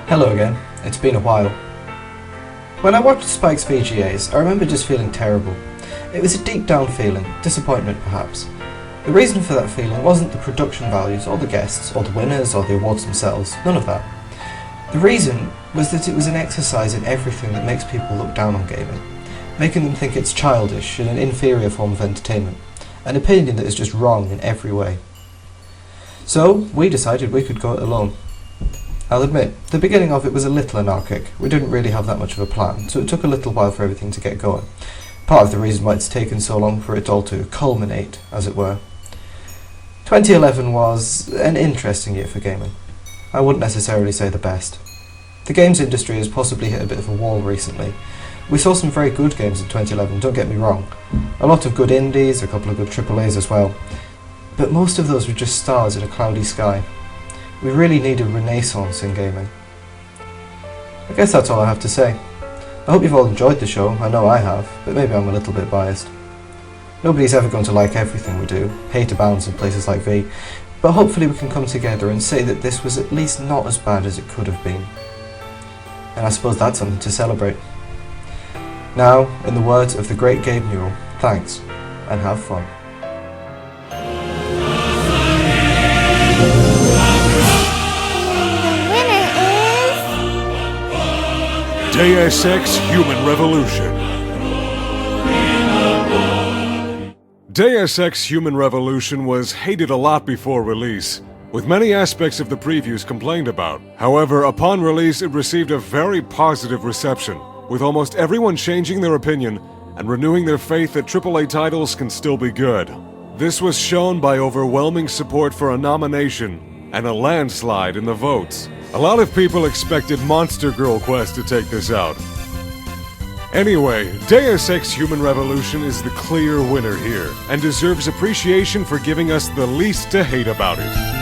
Hello again, it's been a while. When I watched Spike's VGAs, I remember just feeling terrible. It was a deep down feeling, disappointment perhaps. The reason for that feeling wasn't the production values, or the guests, or the winners, or the awards themselves, none of that. The reason was that it was an exercise in everything that makes people look down on gaming, making them think it's childish and an inferior form of entertainment, an opinion that is just wrong in every way. So, we decided we could go it alone. I'll admit, the beginning of it was a little anarchic. We didn't really have that much of a plan, so it took a little while for everything to get going. Part of the reason why it's taken so long for it all to culminate, as it were. 2011 was an interesting year for gaming. I wouldn't necessarily say the best. The games industry has possibly hit a bit of a wall recently. We saw some very good games in 2011, don't get me wrong. A lot of good indies, a couple of good AAAs as well. But most of those were just stars in a cloudy sky. We really need a renaissance in gaming. I guess that's all I have to say. I hope you've all enjoyed the show, I know I have, but maybe I'm a little bit biased. Nobody's ever going to like everything we do, hate abounds in places like V, but hopefully we can come together and say that this was at least not as bad as it could have been. And I suppose that's something to celebrate. Now, in the words of the great Gabe Newell, thanks, and have fun. Deus Ex Human Revolution. Deus Ex Human Revolution was hated a lot before release, with many aspects of the previews complained about. However, upon release it received a very positive reception, with almost everyone changing their opinion and renewing their faith that AAA titles can still be good. This was shown by overwhelming support for a nomination and a landslide in the votes. A lot of people expected Monster Girl Quest to take this out. Anyway, Deus Ex Human Revolution is the clear winner here, and deserves appreciation for giving us the least to hate about it.